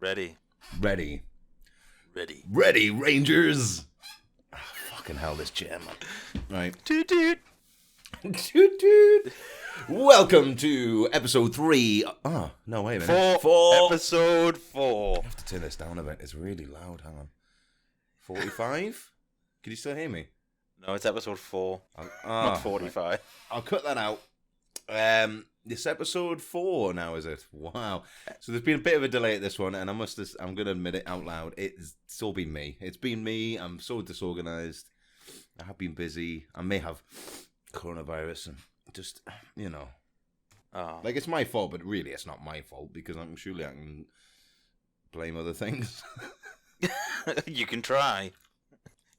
Ready. Ready. Ready. Ready, Rangers! Oh, fucking hell, this chair, man. Right. Toot toot. Toot toot. Welcome to episode 3. Oh, no, wait a minute. Episode 4. I have to turn this down a bit. It's really loud. Hang on. 45? Can you still hear me? No, it's episode 4. Not 45. Right. I'll cut that out. This episode 4 now, is it? Wow. So there's been a bit of a delay at this one, and I'm going to admit it out loud. It's all been me. It's been me. I'm so disorganized. I have been busy. I may have coronavirus and just, like, it's my fault, but really it's not my fault because surely I can blame other things. You can try.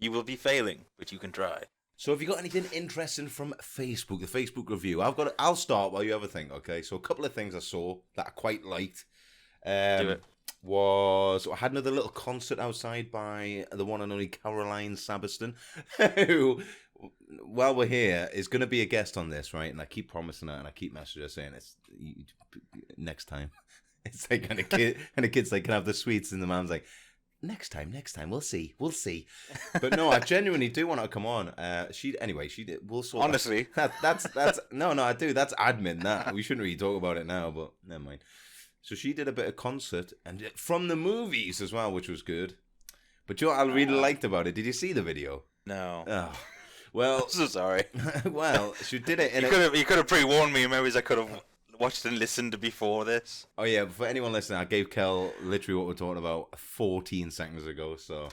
You will be failing, but you can try. So have you got anything interesting from Facebook, the Facebook review? I'll start while you have a think, okay? So a couple of things I saw that I quite liked. Do it. I had another little concert outside by the one and only Caroline Sabiston, who, while we're here, is going to be a guest on this, right? And I keep promising her, and I keep messaging her saying, next time. It's like, and the kid's like, can I have the sweets? And the mom's like, Next time, we'll see. But no, I genuinely do want her to come on. She did. We'll sort. Honestly, that's no, I do. That's admin. That we shouldn't really talk about it now, but never mind. So she did a bit of concert and from the movies as well, which was good. But you know what I really liked about it? Did you see the video? No. Oh, well, I'm so sorry. Well, she did it. You could have pre-warned me. Maybe I could have watched and listened before this. Oh yeah, for anyone listening, I gave Kel literally what we're talking about 14 seconds ago, so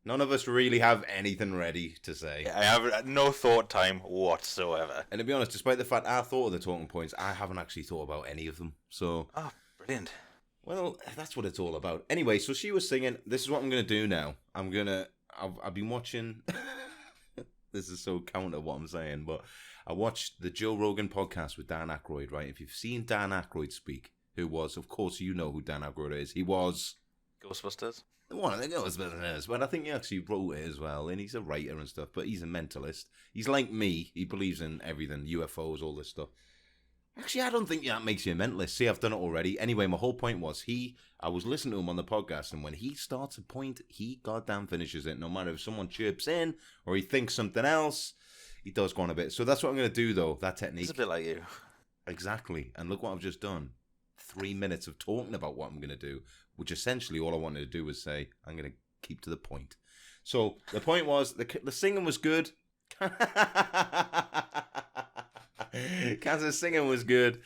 none of us really have anything ready to say. I have no thought time whatsoever. And to be honest, despite the fact I thought of the talking points, I haven't actually thought about any of them. So, brilliant. Well, that's what it's all about. Anyway, so she was singing. This is what I'm going to do now. I've been watching. This is so counter what I'm saying, but I watched the Joe Rogan podcast with Dan Aykroyd, right? If you've seen Dan Aykroyd speak, who was, of course, you know who Dan Aykroyd is. He was Ghostbusters. One of the Ghostbusters, but I think he actually wrote it as well, and he's a writer and stuff, but he's a mentalist. He's like me. He believes in everything, UFOs, all this stuff. Actually, I don't think that makes you a mentalist. See, I've done it already. Anyway, my whole point was I was listening to him on the podcast, and when he starts a point, he goddamn finishes it, no matter if someone chirps in or he thinks something else. He does go on a bit. So that's what I'm going to do, though, that technique. It's a bit like you. Exactly. And look what I've just done. 3 minutes of talking about what I'm going to do, which essentially all I wanted to do was say, I'm going to keep to the point. So the point was, the singing was good. Kansas singing was good.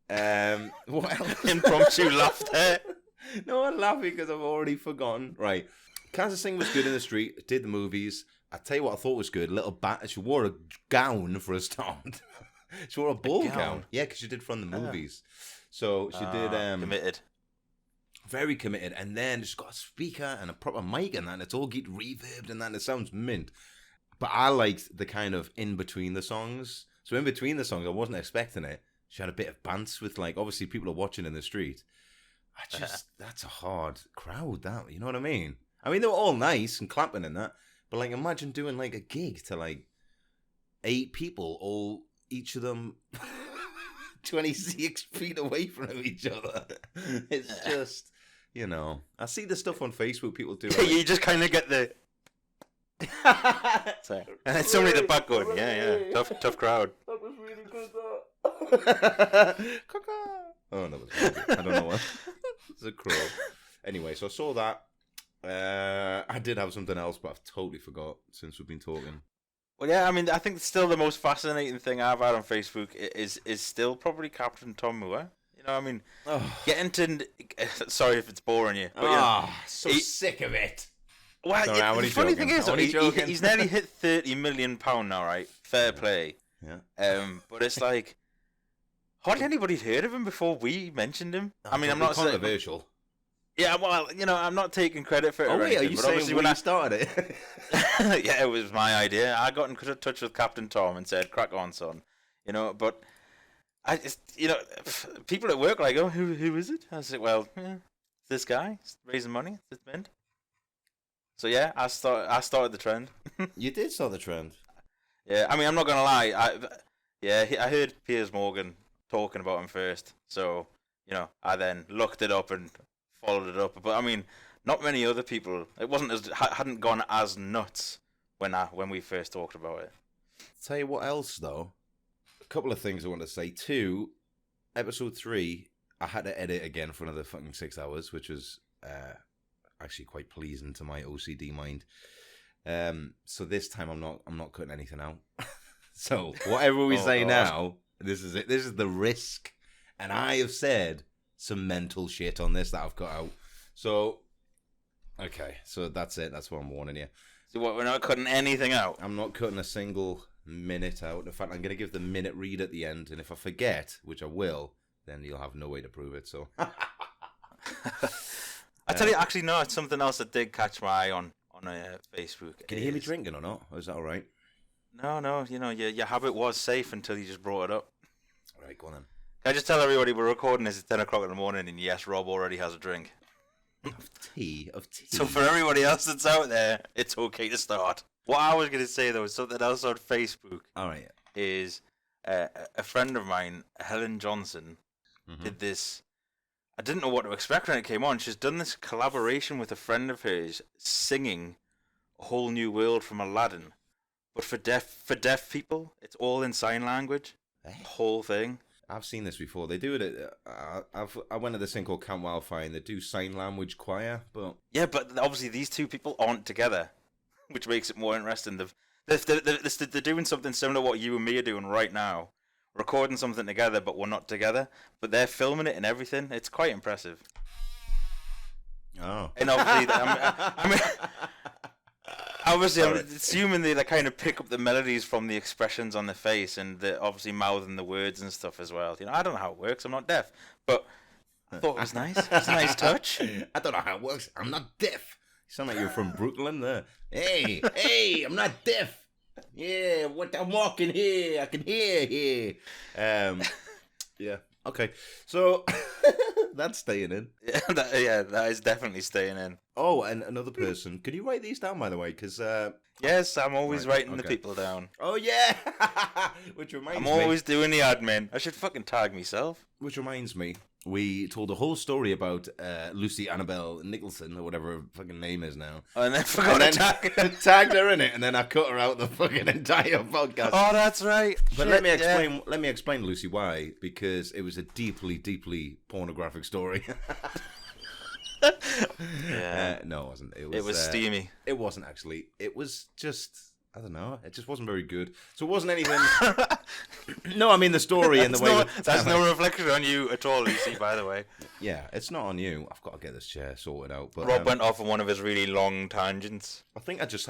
What else? Impromptu laughter. No, I'm laughing because I've already forgotten. Right. Kansas singing was good in the street. Did the movies. I tell you what I thought was good. She wore a gown for a start. She wore a ball gown. Yeah, because she did from the movies. So she did. Committed. Very committed. And then she's got a speaker and a proper mic and that. And it's all get reverbed and that. And it sounds mint. But I liked the kind of in between the songs. So in between the songs, I wasn't expecting it. She had a bit of bants with, like, obviously people are watching in the street. That's a hard crowd, that. You know what I mean? I mean, they were all nice and clapping and that. But, like, imagine doing, like, a gig to, like, 8 people, each of them 26 feet away from each other. It's just, I see the stuff on Facebook people do. Like, you just kind of get the... Sorry. And then somebody at the back going, yeah. Tough crowd. That was really good, that. Oh, no, I don't know what. It's a crow. Anyway, so I saw that. I did have something else, but I've totally forgot since we've been talking. Well, yeah, I mean, I think still the most fascinating thing I've had on Facebook is still probably Captain Tom Mogan. Getting to... Sorry if it's boring you. But, sick of it. Well, the funny thing is, he's nearly hit £30 million now, right? Fair play. Yeah. But it's like... Hardly anybody heard of him before we mentioned him. I mean, I'm not controversial. Yeah, well, I'm not taking credit for it. Oh, wait, are you saying when I started it? Yeah, it was my idea. I got in touch with Captain Tom and said, crack on, son. But I just, people at work are like, oh, who is it? I said, well, this guy raising money. It's mint. So, yeah, I started the trend. You did start the trend. Yeah, I mean, I'm not going to lie. I heard Piers Morgan talking about him first. So, I then looked it up and followed it up. But I mean, not many other people. It wasn't as hadn't gone as nuts when we first talked about it. Tell you what else though. A couple of things I want to say. 2, episode 3, I had to edit again for another fucking 6 hours, which was actually quite pleasing to my OCD mind. So this time I'm not cutting anything out. So whatever we say now, this is it. This is the risk, and I have said some mental shit on this that I've cut out. So okay, so that's it. That's what I'm warning you. So what? We're not cutting anything out. I'm not cutting a single minute out. In fact, I'm going to give the minute read at the end, and if I forget, which I will, then you'll have no way to prove it. So I tell you, actually, no, it's something else that did catch my eye on Facebook. Can you hear me drinking or not? Or is that all right? No, you know, your habit was safe until you just brought it up. All right, go on then. Can I just tell everybody we're recording this at 10 o'clock in the morning, and yes, Rob already has a drink. Of tea. So for everybody else that's out there, it's okay to start. What I was going to say, though, is something else on Facebook. All right. Is a friend of mine, Helen Johnson, did this. I didn't know what to expect when it came on. She's done this collaboration with a friend of hers, singing A Whole New World from Aladdin. But for deaf people, it's all in sign language. The whole thing. I've seen this before. They do it at, I went to this thing called Camp Wildfire, and they do sign language choir, but... Yeah, but obviously these two people aren't together, which makes it more interesting. They're doing something similar to what you and me are doing right now. Recording something together, but we're not together. But they're filming it and everything. It's quite impressive. Oh. And obviously, obviously, I'm assuming they kind of pick up the melodies from the expressions on the face, and they're obviously mouthing the words and stuff as well. You know, I don't know how it works. I'm not deaf, but I thought it was nice. It's a nice touch. I don't know how it works. I'm not deaf. You sound like you're from Brooklyn there. Hey, I'm not deaf. Yeah, I'm walking here. I can hear here. Yeah. Okay. So that's staying in. Yeah, that is definitely staying in. Oh, and another person. Can you write these down, by the way? Because yes, I'm always writing the people down. Oh yeah. Which reminds me, I'm always doing the admin. I should fucking tag myself. Which reminds me, we told a whole story about Lucy Annabelle Nicholson, or whatever her fucking name is now. And then forgot to tag her. Tagged her in it, and then I cut her out the fucking entire podcast. Oh, that's right. But let me explain, Lucy, why. Because it was a deeply, deeply pornographic story. Yeah. No, it wasn't. It was steamy. It wasn't actually. It was just... I don't know. It just wasn't very good. So it wasn't anything... No, I mean the story and the way... That's no reflection on you at all, Lucy, by the way. Yeah, it's not on you. I've got to get this chair sorted out. But Rob went off on one of his really long tangents. I think it just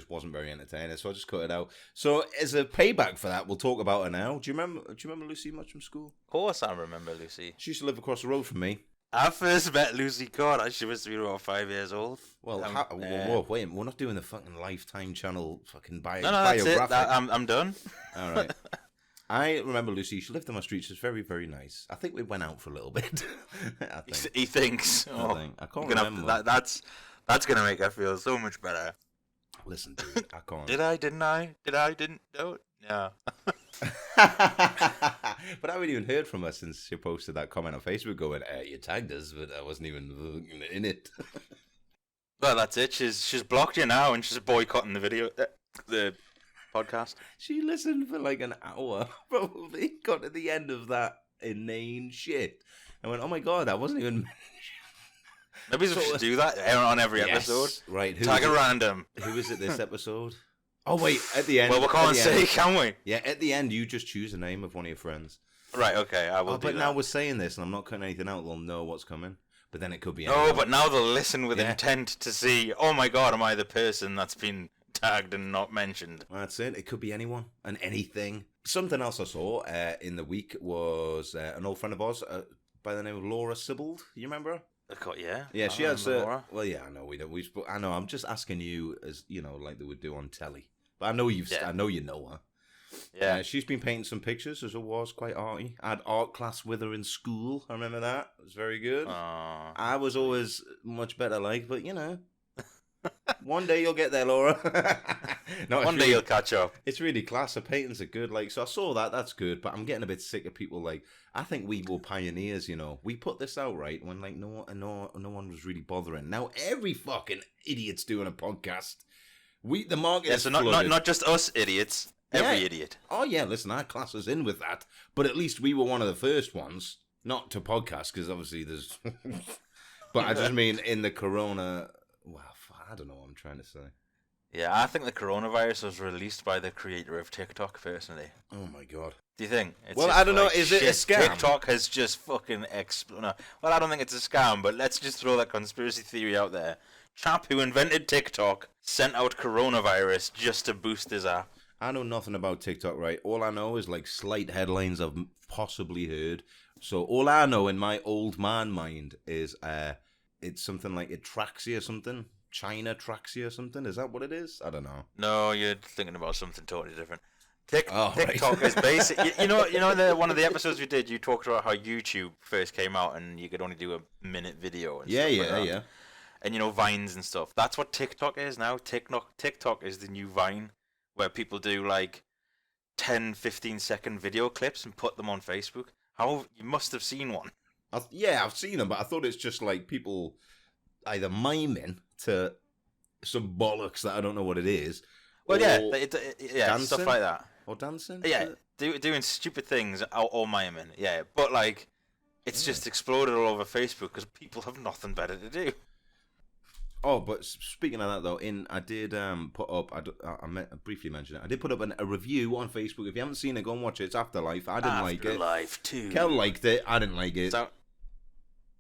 wasn't very entertaining, so I just cut it out. So as a payback for that, we'll talk about her now. Do you remember Lucy much from school? Of course I remember Lucy. She used to live across the road from me. I first met Lucy, God, she must have been about 5 years old. Well, whoa, wait, we're not doing the fucking Lifetime Channel fucking No, that's it. I'm done. All right. I remember Lucy. She lived on my street. She was very, very nice. I think we went out for a little bit. I think. He thinks. I can't remember. That's going to make her feel so much better. Listen, dude, I can't. Did I? Didn't I? Didn't? No. Yeah. But I haven't even heard from her since she posted that comment on Facebook going, you tagged us, but I wasn't even in it. Well, that's it. She's blocked you now, and she's boycotting the podcast. She listened for like an hour, probably. Got to the end of that inane shit. I went, oh my God, that wasn't even... Maybe we should do that on every episode. Right. Tag a random. Who is it this episode? Oh, wait, at the end. Well, we can't say, can we? Yeah, at the end, you just choose the name of one of your friends. Right, okay, I will do that. But now we're saying this, and I'm not cutting anything out, they'll know what's coming. But then it could be... Oh, but now they'll listen with intent to see, oh my God, am I the person that's been tagged and not mentioned? That's it. It could be anyone and anything. Something else I saw in the week was an old friend of ours by the name of Laura Sibbald. You remember her? Yeah, she has... well, yeah, I know we don't. I know, I'm just asking you as, like they would do on telly. But I know I know you know her. Yeah. She's been painting some pictures, as it was quite arty. I had art class with her in school. I remember that. It was very good. I was always much better, but One day you'll get there, Laura. No, One day you'll catch up. It's really class. The paintings are good. Like, so I saw that. That's good. But I'm getting a bit sick of people. Like, I think we were pioneers. You know, we put this out right when like no one was really bothering. Now every fucking idiot's doing a podcast. The market is so flooded. not just us idiots. Every idiot. Oh yeah, listen, our class is in with that. But at least we were one of the first ones not to podcast because obviously there's. But I just mean in the corona. Well, I don't know what I'm trying to say. Yeah, I think the coronavirus was released by the creator of TikTok, personally. Oh my god. Do you think? Well, I don't know. Is it a scam? TikTok has just fucking exploded. Well, I don't think it's a scam, but let's just throw that conspiracy theory out there. Chap who invented TikTok sent out coronavirus just to boost his app. I know nothing about TikTok, right? All I know is like slight headlines I've possibly heard. So all I know in my old man mind is it's something like Atraxia or something. China Traxia or something. Is that what it is? I don't know. No, you're thinking about something totally different. Right. TikTok is basically, you know, one of the episodes we did, you talked about how YouTube first came out and you could only do a minute video. And stuff like that. And you know, Vines and stuff. That's what TikTok is now. TikTok is the new Vine, where people do like 10, 15-second video clips and put them on Facebook. You must have seen one. I've seen them, but I thought it's just like people either miming to some bollocks that I don't know what it is. Well, dancing? Stuff like that. Or dancing? Yeah, doing stupid things or miming. Yeah, but like, it's just exploded all over Facebook because people have nothing better to do. Oh, but speaking of that though, I did put up. I briefly mentioned it. I did put up a review on Facebook. If you haven't seen it, go and watch it. It's Afterlife. I didn't like it. Afterlife 2. Kel liked it. I didn't like it. So,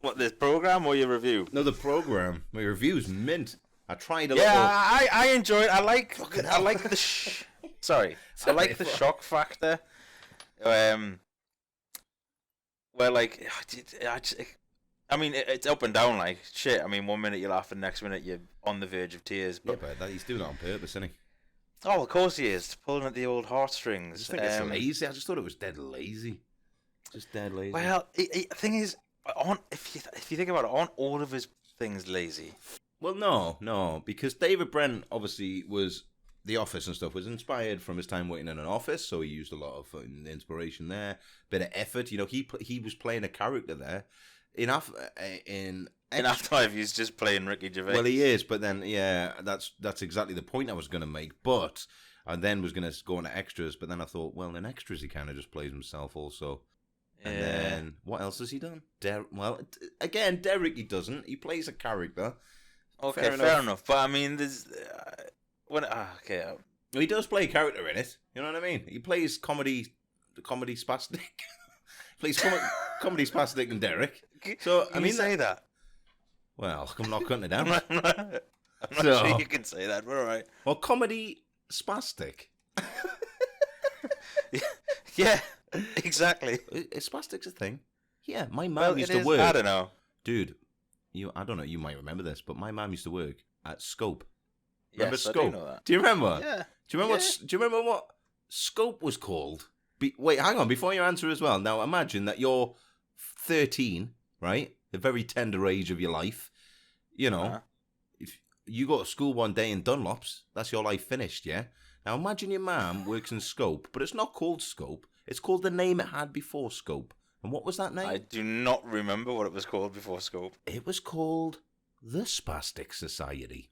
what, the program or your review? No, the program. My review's mint. I tried a little. Yeah, I enjoy it. I like the sorry. I like the shock factor. Where like I mean it's up and down like shit. I mean 1 minute you're laughing, next minute you're on the verge of tears. But he's doing it on purpose, isn't he? Oh, of course he is. Pulling at the old heartstrings. I just think it's lazy. I just thought it was dead lazy. Just dead lazy. Well, the thing is, if you think about it, aren't all of his things lazy? Well, no, because David Brent obviously was The Office and stuff was inspired from his time working in an office, so he used a lot of inspiration there, bit of effort. You know, he was playing a character there. In Afterlife, he's just playing Ricky Gervais. Well, he is, but then that's exactly the point I was going to make. But I then was going to go into extras, but then I thought, well, in extras he kind of just plays himself also. And then what else has he done? Again, Derek, he doesn't. He plays a character. Okay, fair enough. But I mean, there's he does play a character in it. You know what I mean? He plays comedy spastic. Plays comedy spastic and Derek. So I mean, say that. Well, I'm not cutting it down. I'm not sure you can say that, but all right. Well, comedy spastic. Yeah, exactly. Is spastic's a thing? Yeah, my mum used to work. I don't know, dude. I don't know. You might remember this, but my mum used to work at Scope. Remember Scope? I do know that. Do you remember? Yeah. Do you remember what Scope was called? Wait, hang on. Before you answer as well. Now, imagine that you're 13, right? The very tender age of your life. You know, if you go to school one day in Dunlops, that's your life finished, yeah? Now, imagine your mum works in Scope, but it's not called Scope. It's called the name it had before Scope. And what was that name? I do not remember what it was called before Scope. It was called the Spastic Society.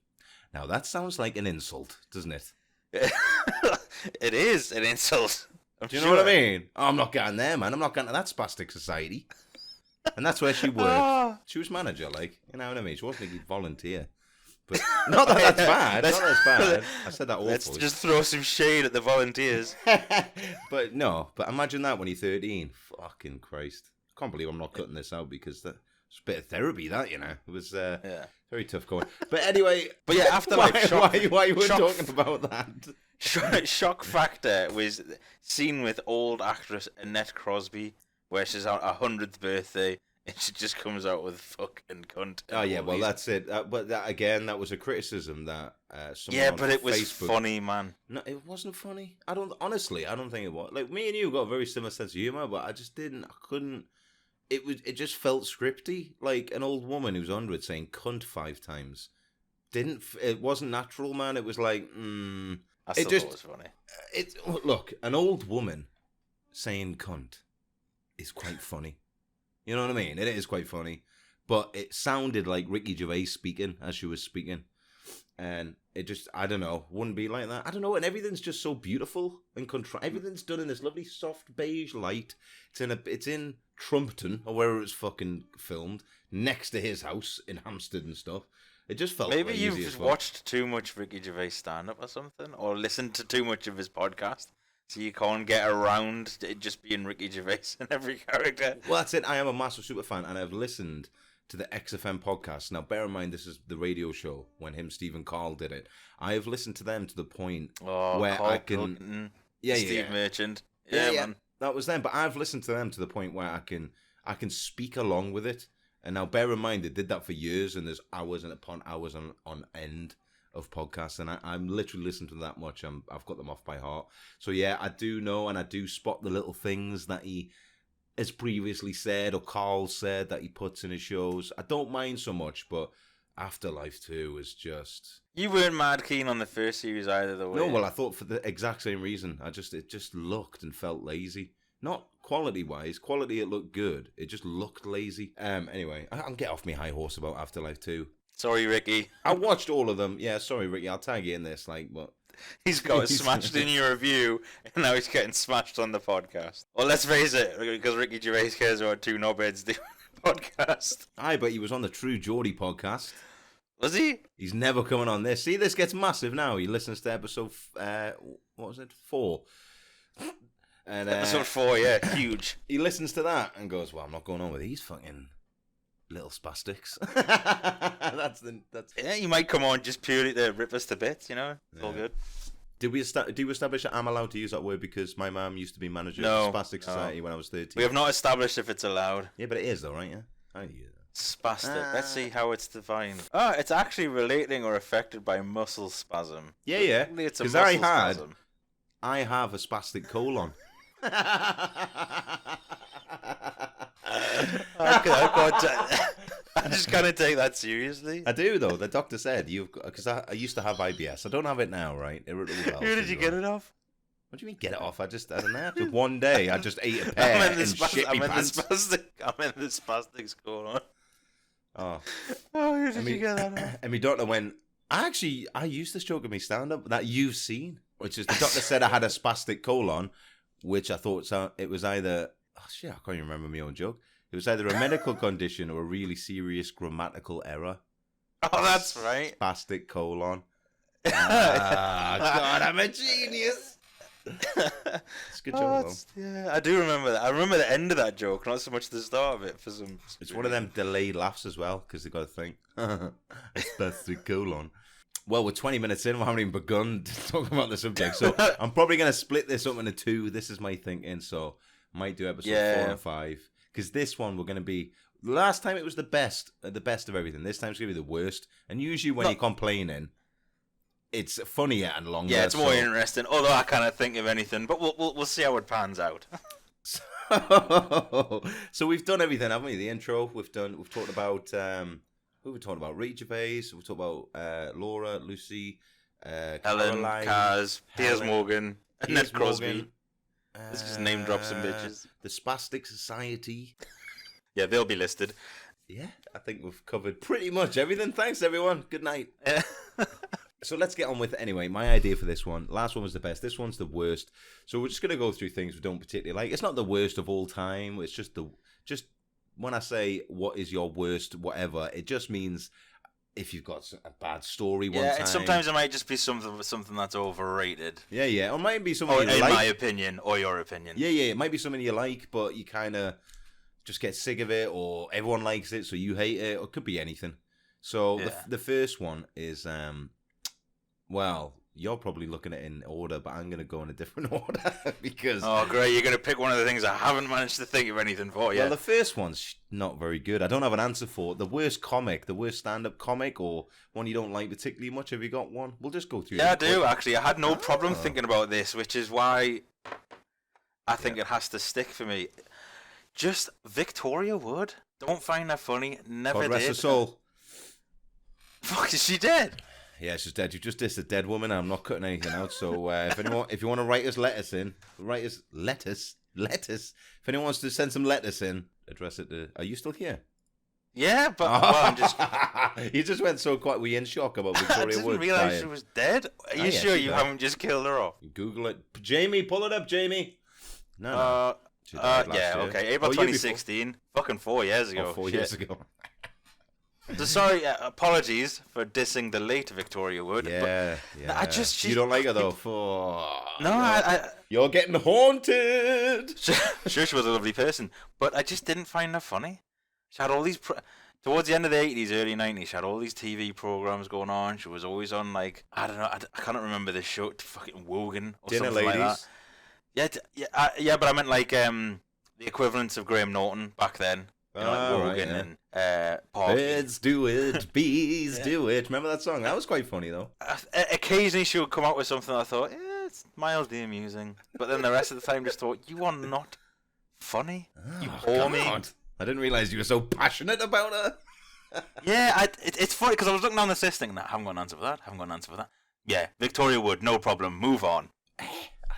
Now, that sounds like an insult, doesn't it? It is an insult. Do you know what I mean? Oh, I'm not getting there, man. I'm not getting to that Spastic Society. And that's where she worked. She was manager, like, you know what I mean? She wasn't a volunteer. But not that that's bad. Not that that's bad. I said that awful. Let's just throw some shade at the volunteers. But imagine that when you're 13. Fucking Christ. I can't believe I'm not cutting this out because it's a bit of therapy, that, you know. It was very tough going. But anyway. But yeah, Afterlife. Why you were talking about that? Shock factor was seen with old actress Annette Crosby, where she's on her 100th birthday. And she just comes out with fucking cunt. Oh, yeah, well, that's it. But that, again, that was a criticism that someone yeah, but it was Facebook... funny, man. No, it wasn't funny. I don't think it was. Like, me and you got a very similar sense of humour, but I couldn't. It just felt scripty. Like an old woman who's 100 saying cunt 5 times. It wasn't natural, man. It was like, I still thought it was funny. Look, an old woman saying cunt is quite funny. You know what I mean? It is quite funny. But it sounded like Ricky Gervais speaking as she was speaking. And it just, I don't know, wouldn't be like that. I don't know, and everything's just so beautiful and everything's done in this lovely soft beige light. It's in Trumpton, or wherever it's fucking filmed, next to his house in Hampstead and stuff. It just felt maybe lazy you've as just fuck. watched too much Ricky Gervais stand-up or something, or listened to too much of his podcast, so you can't get around it just being Ricky Gervais in every character. Well, that's it. I am a massive super fan, and I've listened to the XFM podcast. Now, bear in mind, this is the radio show when Steve and Carl did it. I have listened to them to the point where Carl I can... Pilkington, Yeah, Steve yeah. Merchant. Yeah, Man. that was them. But I've listened to them to the point where I can speak along with it. And now, bear in mind, they did that for years, and there's hours and upon hours on end of podcasts, and I'm literally listening to that much. I've got them off by heart. So yeah, I do know, and I do spot the little things that he has previously said or Carl said that he puts in his shows. I don't mind so much, but Afterlife 2 is just... You weren't mad keen on the first series either, though. No, well, I thought for the exact same reason. It just looked and felt lazy. Not quality-wise. Quality, it looked good. It just looked lazy. Anyway, I'll get off my high horse about Afterlife 2. Sorry, Ricky. I watched all of them. Yeah, sorry, Ricky. I'll tag you in this. Like, what? He's got smashed in your review, and now he's getting smashed on the podcast. Well, let's face it, because Ricky Gervais cares about two knobheads doing a podcast. Aye, but he was on the True Geordie podcast. Was he? He's never coming on this. See, this gets massive now. He listens to episode, 4. And, episode 4, yeah, huge. He listens to that and goes, well, I'm not going on with these fucking little spastics. that's Yeah, you might come on just purely to rip us to bits, you know? It's all good. Do we establish that I'm allowed to use that word because my mum used to be manager of the Spastic Society when I was 13? We have not established if it's allowed. Yeah, but it is though, right? Yeah. I hear that. Spastic. Let's see how it's defined. Oh, it's actually relating or affected by muscle spasm. Yeah, yeah. It's a Because muscle spasm. I have a spastic colon. I just kind of take that seriously. I do though. The doctor said because I used to have IBS. I don't have it now, right? Irritable bowel Who did you get syndrome. it off? What do you mean get it off? I don't know. Just one day, I just ate a pear and shit me pants. I'm in the spastics colon. Oh, who did you get that off? And my doctor went. I used this joke in my stand-up that you've seen, which is the doctor said I had a spastic colon, which I thought it was either. Oh shit! I can't even remember my own joke. It was either a medical condition or a really serious grammatical error. Oh, that's right. Spastic colon. God, I'm a genius. It's a good joke, though. Yeah, I do remember that. I remember the end of that joke, not so much the start of it. For some, it's one of them delayed laughs as well because they got to think. Spastic colon. Well, we're 20 minutes in. We haven't even begun to talk about the subject, so I'm probably going to split this up into 2. This is my thinking, so might do episode 4 and 5. Because this one we're going to be... Last time it was the best of everything. This time it's going to be the worst. And usually when you're complaining, it's funnier and longer. Yeah, it's more interesting. Although I can't think of anything. But we'll see how it pans out. So we've done everything, haven't we? The intro. We've talked about... who we talked about? Ricky Gervais. We've talked about Laura, Lucy, Helen, Caroline, Kaz, Piers Morgan, Ned Crosby. Morgan. Let's just name drop some bitches. The Spastic Society. Yeah, they'll be listed. Yeah, I think we've covered pretty much everything. Thanks, everyone. Good night. So let's get on with it anyway. My idea for this one. Last one was the best. This one's the worst. So we're just going to go through things we don't particularly like. It's not the worst of all time. It's just when I say what is your worst whatever, it just means if you've got a bad story one time. And sometimes it might just be something that's overrated. Yeah. Or it might be something you in like. my opinion, or your opinion. Yeah. It might be something you like, but you kind of just get sick of it, or everyone likes it, so you hate it, or it could be anything. So the first one is, well, you're probably looking at it in order, but I'm going to go in a different order because... Oh, great. You're going to pick one of the things I haven't managed to think of anything for yet. Well, the first one's not very good. I don't have an answer for it. The worst stand-up comic, or one you don't like particularly much. Have you got one? We'll just go through it. Yeah, I do, actually. I had no problem thinking about this, which is why I think it has to stick for me. Just Victoria Wood. Don't find that funny. Never God did. rest her soul. Fuck, is she dead? Yeah, she's dead. You just dissed a dead woman. I'm not cutting anything out. So if you want to write us letters in, letters. If anyone wants to send some letters in, address it to. Are you still here? Yeah, but well, I'm just. You just went so quiet. Were you in shock about Victoria Wood? I didn't realize she was dead. Are you sure you haven't just killed her off? Google it, Jamie. Pull it up, Jamie. No. Yeah. Okay. April 2016. Fucking 4 years ago. 4 years ago. So sorry, apologies for dissing the late Victoria Wood. Yeah. You don't like her though. No, you're getting haunted. Sure, she was a lovely person, but I just didn't find her funny. She had all these towards the end of the 80s, early 90s. She had all these TV programs going on. She was always on I don't know. I can't remember the show. Fucking Wogan or Dinner something Ladies. Like that. Yeah, but I meant the equivalents of Graham Norton back then. Wogan and Porky. Birds do it, bees do it. Remember that song? That was quite funny though. Occasionally she would come out with something I thought, it's mildly amusing. But then the rest of the time just thought, you are not funny. You bore me. I didn't realise you were so passionate about her. Yeah, it's funny because I was looking down the list thinking, I haven't got an answer for that. Yeah, Victoria Wood, no problem. Move on. I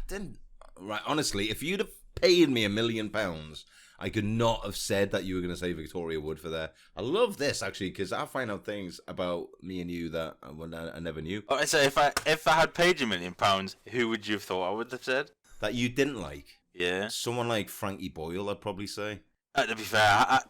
didn't. Right, honestly, if you'd have paid me £1 million, I could not have said that you were going to say Victoria Wood for there. I love this, actually, because I find out things about me and you that I never knew. Oh, so if I had paid you £1 million, who would you have thought I would have said? That you didn't like? Yeah. Someone like Frankie Boyle, I'd probably say. To be fair, I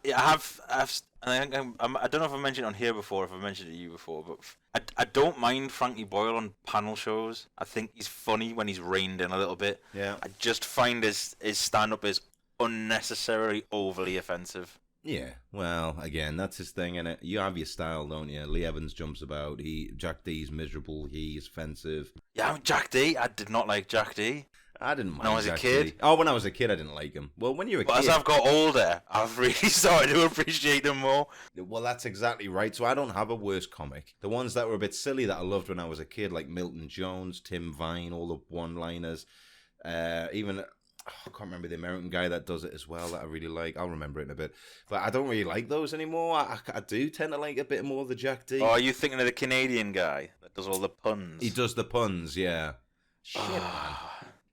don't know if I mentioned it on here before, if I mentioned it to you before, but I don't mind Frankie Boyle on panel shows. I think he's funny when he's reined in a little bit. Yeah. I just find his stand-up is unnecessarily overly offensive. Yeah, well, again, that's his thing, innit? You have your style, don't you? Lee Evans jumps about. Jack D's miserable. He's offensive. Yeah, Jack D. I did not like Jack D. I didn't mind. When I was a kid. Oh, when I was a kid, I didn't like him. Well, when you were a kid. As I've got older, I've really started to appreciate him more. Well, that's exactly right. So I don't have a worst comic. The ones that were a bit silly that I loved when I was a kid, like Milton Jones, Tim Vine, all the one-liners. Even, I can't remember the American guy that does it as well that I really like. I'll remember it in a bit. But I don't really like those anymore. I do tend to like a bit more of the Jack D. Oh, are you thinking of the Canadian guy that does all the puns? He does the puns, yeah. Shit, man.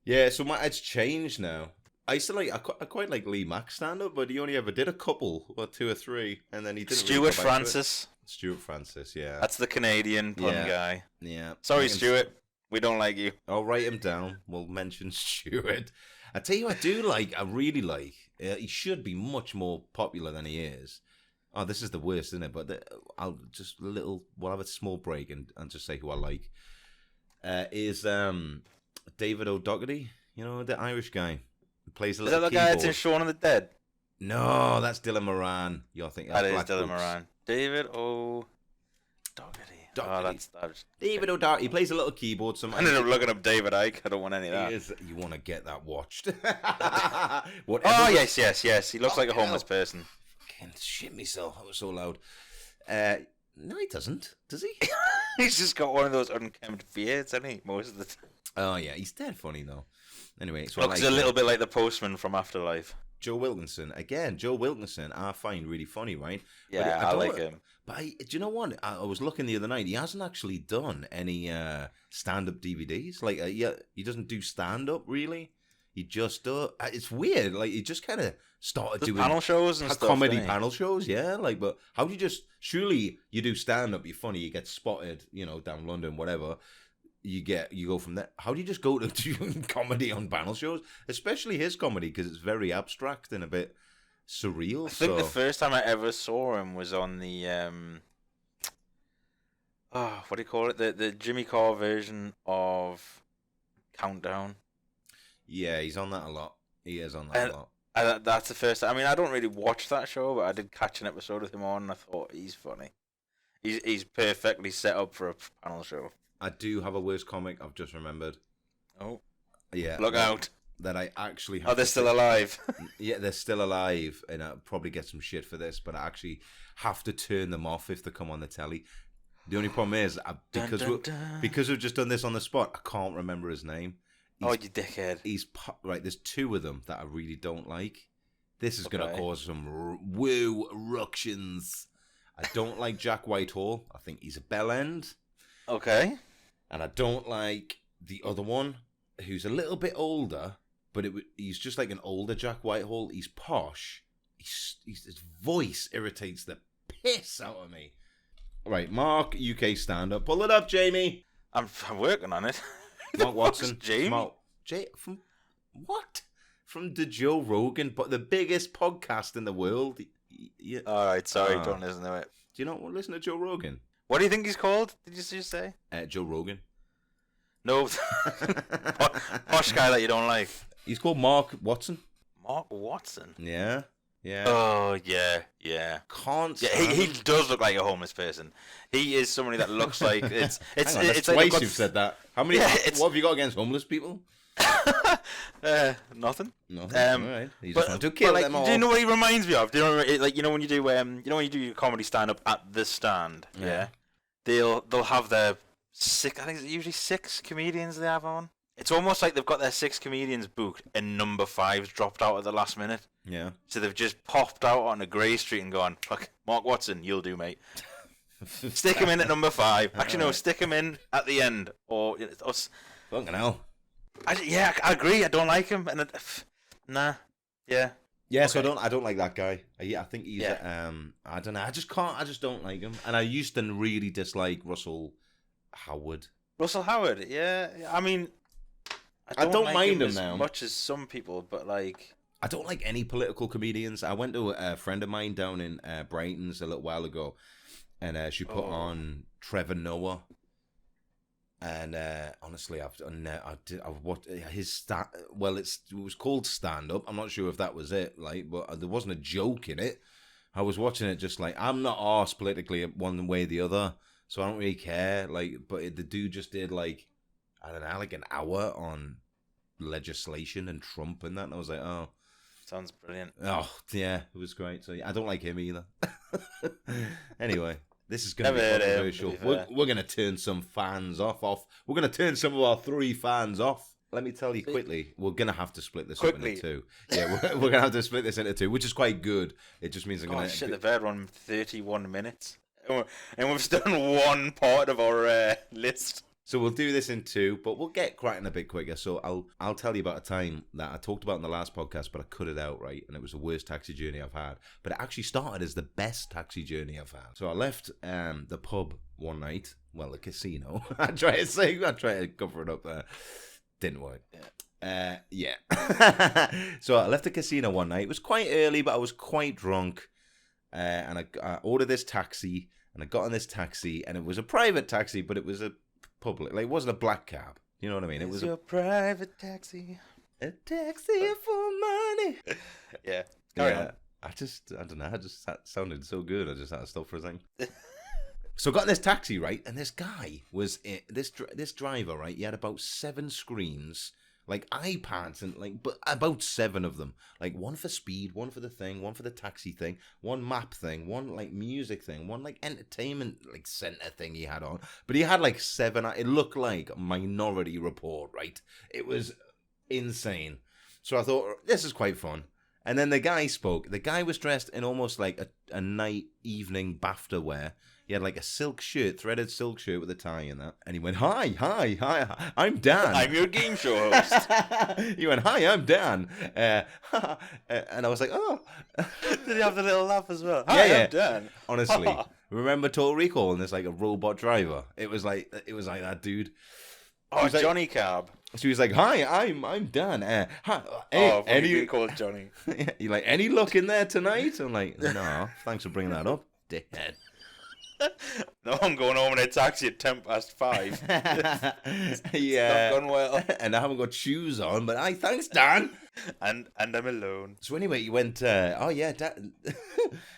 Yeah, so it's changed now. I quite like Lee Mack's stand-up, but he only ever did a couple, or 2 or 3, and then he didn't. Stuart Francis. Stuart Francis, yeah. That's the Canadian pun guy. Yeah. Sorry, Stuart. We don't like you. I'll write him down. We'll mention Stuart. I tell you, I really like. He should be much more popular than he is. Oh, this is the worst, isn't it? But we'll have a small break and just say who I like. Is David O'Doherty, the Irish guy who plays a little keyboard. Is that the guy that's in Shaun of the Dead? No, that's Dylan Moran. You're thinking that is Dylan Moran. David O'Doherty. Oh, that's David O'Doherty. He plays a little keyboard. I ended up looking up David Icke. I don't want any of that. You want to get that watched. Yes. He looks like a homeless person. I can't shit myself. I was so loud. No, he doesn't. Does he? He's just got one of those unkempt beards, hasn't he? Most of the time. Oh, yeah. He's dead funny, though. Anyway, so looks a little bit like the postman from Afterlife. Joe Wilkinson. Again, Joe Wilkinson, I find really funny, right? Yeah, I like him. But do you know what? I was looking the other night. He hasn't actually done any stand-up DVDs. Like, he doesn't do stand-up, really. He just does. It's weird. Like, he just kind of started doing panel shows and stuff. Comedy panel shows, yeah. Like, but how do you surely you do stand-up, you're funny, you get spotted, down London, whatever. You go from there. How do you just go to doing comedy on panel shows? Especially his comedy, because it's very abstract and a bit surreal. I think the first time I ever saw him was on the what do you call it? The Jimmy Carr version of Countdown. Yeah, he's on that a lot. He is on that a lot. That's the first time. I mean, I don't really watch that show, but I did catch an episode of him on, and I thought he's funny. He's perfectly set up for a panel show. I do have a worst comic. I've just remembered. Oh, yeah. Look out! That I actually have. Oh, they're still alive. Yeah, they're still alive, and I'll probably get some shit for this, but I actually have to turn them off if they come on the telly. The only problem is because we've just done this on the spot, I can't remember his name. You dickhead! He's right. There's 2 of them that I really don't like. This is going to cause some woo ructions. I don't like Jack Whitehall. I think he's a bell end. Okay. And I don't like the other one, who's a little bit older, but he's just like an older Jack Whitehall. He's posh. His voice irritates the piss out of me. Right, Mark, UK stand-up. Pull it up, Jamie. I'm working on it. Mark Watson. Jamie? From what? From the Joe Rogan, but the biggest podcast in the world. Yeah. All right, sorry, don't listen to it. Do you not want to listen to Joe Rogan? What do you think he's called? Did you just say? Joe Rogan. No, posh guy that you don't like. He's called Mark Watson. Mark Watson. Yeah. Yeah. Oh yeah. Can't. Yeah, he does look like a homeless person. He is somebody that looks like it's Hang on, it's twice like you've said that. How many? Yeah, what have you got against homeless people? Nothing. All right. You just want to kill like, them all. Do you know what he reminds me of? Do you know when you do when you do your comedy stand up at the stand? Yeah. They'll have their six. I think it's usually 6 comedians they have on. It's almost like they've got their 6 comedians booked and number 5's dropped out at the last minute. Yeah. So they've just popped out on a Grey Street and gone, fuck, Mark Watson, you'll do, mate. Stick him in at number 5. Actually, no, stick him in at the end. Or us. Fucking hell. I agree. I don't like him. And nah. Yeah. Yeah, Okay. so I don't like that guy. I think he's I don't know. I just don't like him. And I used to really dislike Russell Howard. Russell Howard, yeah. I mean, I don't like mind him as now. much as some people, but like, I don't like any political comedians. I went to a friend of mine down in Brighton's a little while ago, and she put on Trevor Noah. And honestly, I've watched his it was called stand up. I'm not sure if that was it, like, but there wasn't a joke in it. I was watching it just like, I'm not arsed politically one way or the other, so I don't really care. Like, but the dude just did like, I don't know, like an hour on legislation and Trump and that, and I was like, oh, sounds brilliant. Oh yeah, it was great. So yeah, I don't like him either. Anyway. This is going to be controversial. We're going to turn some fans off. We're going to turn some of our 3 fans off. Let me tell you quickly, we're going to have to split this up into 2. Yeah, we're going to have to split this into 2, which is quite good. It just means I'm going to... Shit, the bird run 31 minutes. And we've done one part of our list. So we'll do this in 2, but we'll get cracking a bit quicker. So I'll tell you about a time that I talked about in the last podcast, but I cut it out, right? And it was the worst taxi journey I've had. But it actually started as the best taxi journey I've had. So I left the pub one night, well, the casino. I tried to cover it up there. Didn't work. Yeah. So I left the casino one night. It was quite early, but I was quite drunk. And I ordered this taxi, and I got in this taxi, and it was a private taxi, but it was a public, like, it wasn't a black cab. You know what I mean? It was your private taxi. A taxi for money. Yeah. Carry on. I don't know. That sounded so good. I just had to stop for a second. So I got in this taxi, right? And this guy was this driver, right? He had about 7 screens, like iPads, and but about 7 of them. Like, one for speed, one for the thing, one for the taxi thing, one map thing, one like music thing, one like entertainment like center thing he had on. But he had like 7. It looked like Minority Report, right? It was insane. So I thought, this is quite fun. And then the guy spoke. The guy was dressed in almost like a night evening BAFTA wear. He had like a silk shirt, threaded silk shirt with a tie in that. And he went, hi, I'm Dan. I'm your game show host. He went, hi, I'm Dan. And I was like, oh. Did he have the little laugh as well? Hi, I'm Dan. Honestly, remember Total Recall and there's like a robot driver? It was like that dude. Oh, Johnny Cab. So he was like, hi, I'm Dan. Any called Johnny. You like, any luck in there tonight? I'm like, no, thanks for bringing that up, dickhead. No, I'm going home in a taxi at 5:10. Yeah. Not gone well. And I haven't got shoes on, but thanks, Dan. And I'm alone. So anyway, you went, oh yeah, Dan.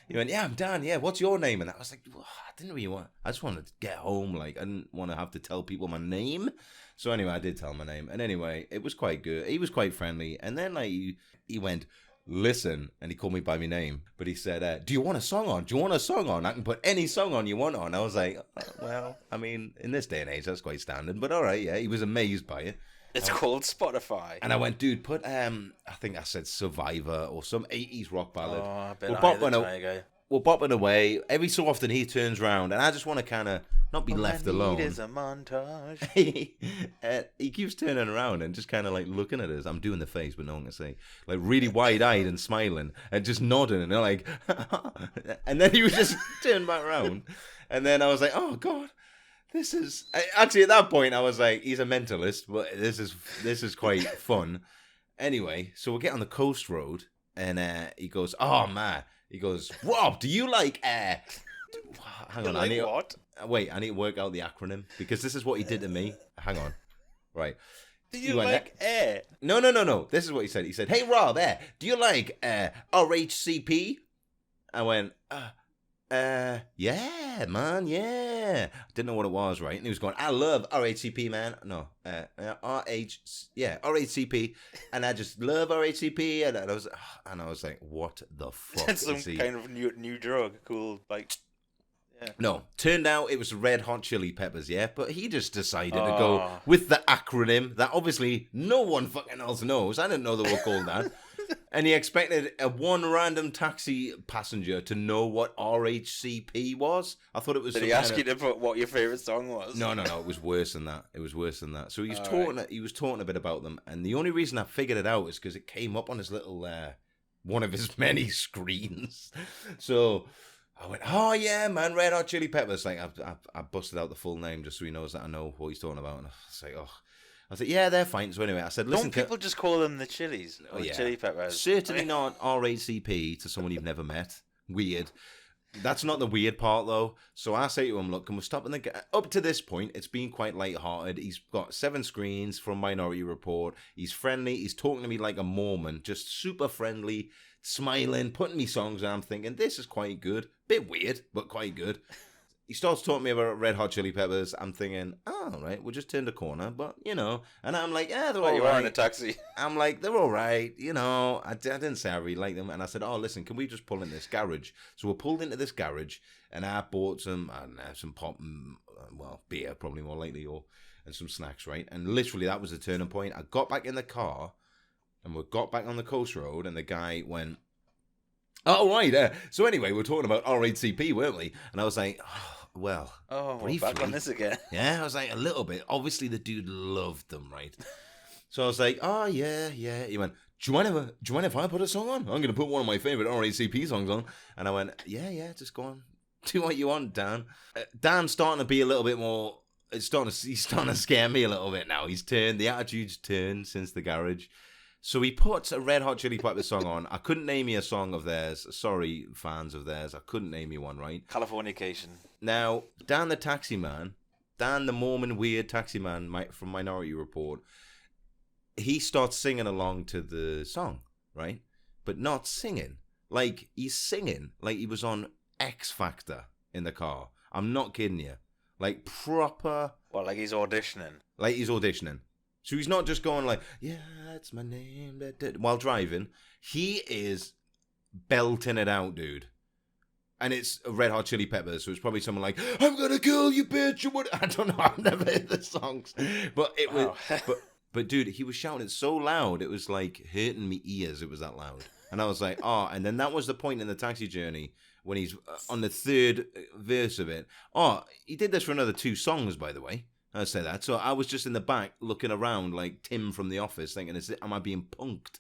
You went, yeah, I'm Dan. Yeah, what's your name? And I was like, well, I didn't really want. I just wanted to get home. Like, I didn't want to have to tell people my name. So anyway, I did tell my name. And anyway, it was quite good. He was quite friendly. And then like he went, listen, and he called me by my name, but he said, do you want a song on? Do you want a song on? I can put any song on you want on. I was like, well, I mean, in this day and age, that's quite standard, but all right, yeah. He was amazed by it. It's called Spotify. And I went, dude, put, I think I said Survivor or some 80s rock ballad. Oh, I bet we're bopping away. Every so often he turns around, and I just want to kind of, not be All left I need alone. is a montage. He keeps turning around and just kind of like looking at us. I'm doing the face, but no one can see. Like really wide-eyed and smiling and just nodding. And they're like, and then he was just turned back around. And then I was like, oh God, this is actually at that point I was like, he's a mentalist, but this is quite fun. Anyway, so we get on the coast road and he goes, oh man, he goes, Rob, do you like hang on, Like what? Wait, I need to work out the acronym because this is what he did to me. Hang on. Right. Do you like air? No. This is what he said. He said, hey, Rob, do you like RHCP? I went, yeah, man, yeah. Didn't know what it was, right? And he was going, I love RHCP, man. No, RHCP. And I just love RHCP. And I was like, what the fuck That's some is he? kind of new drug. Cool, like... Yeah. No, turned out it was Red Hot Chili Peppers, yeah? But he just decided to go with the acronym that obviously no one fucking else knows. I didn't know they were called that. And he expected one random taxi passenger to know what RHCP was. I thought it was... Did he ask you to put what your favourite song was? No. It was worse than that. So he was talking a bit about them. And the only reason I figured it out is because it came up on his little... one of his many screens. So... I went, oh yeah, man, Red Hot Chili Peppers. Like I busted out the full name just so he knows that I know what he's talking about. And I was like, I was like, yeah, they're fine. So anyway, I said, listen, don't people just call them the Chilies or the Chili Peppers? Certainly not RACP to someone you've never met. Weird. That's not the weird part though. So I say to him, look, can we stop? And up to this point, it's been quite light-hearted. He's got 7 screens from Minority Report. He's friendly. He's talking to me like a Mormon, just super friendly, smiling, putting me songs on. I'm thinking, this is quite good. Bit weird, but quite good. He starts talking to me about Red Hot Chili Peppers. I'm thinking, oh, all right, we'll just turn the corner. But, you know, and I'm like, yeah, they're all right. You are in a taxi. I'm like, they're all right. You know, I didn't say I really like them. And I said, oh, listen, can we just pull in this garage? So we pulled into this garage and I bought some, I don't know, some pop and, beer probably more likely, and some snacks, right? And literally that was the turning point. I got back in the car and we got back on the coast road and the guy went, oh, right. So anyway, we're talking about RHCP, weren't we? And I was like, well, briefly. Back on this again. Yeah, I was like, a little bit. Obviously, the dude loved them, right? So I was like, oh, yeah. He went, do you mind if I put a song on? I'm going to put one of my favorite RHCP songs on. And I went, yeah, just go on. Do what you want, Dan. Dan's starting to be a little bit more, he's starting to scare me a little bit now. The attitude's turned since the garage. So he puts a Red Hot Chili Peppers song on. I couldn't name you a song of theirs. Sorry, fans of theirs. I couldn't name you one, right? Californication. Now, Dan the taxi man, Dan the Mormon weird taxi man from Minority Report, he starts singing along to the song, right? But not singing. Like, he's singing like he was on X Factor in the car. I'm not kidding you. Like, proper... What, like he's auditioning? Like he's auditioning. So he's not just going like, yeah, that's my name, while driving. He is belting it out, dude. And it's Red Hot Chili Peppers, so it's probably someone like, I'm gonna kill you, bitch. I don't know, I've never heard the songs. But it was, but dude, he was shouting it so loud, it was like hurting me ears, it was that loud. And I was like, and then that was the point in the taxi journey when he's on the third verse of it. He did this for another 2 songs, by the way. I say that. So I was just in the back looking around like Tim from The Office thinking, am I being punked?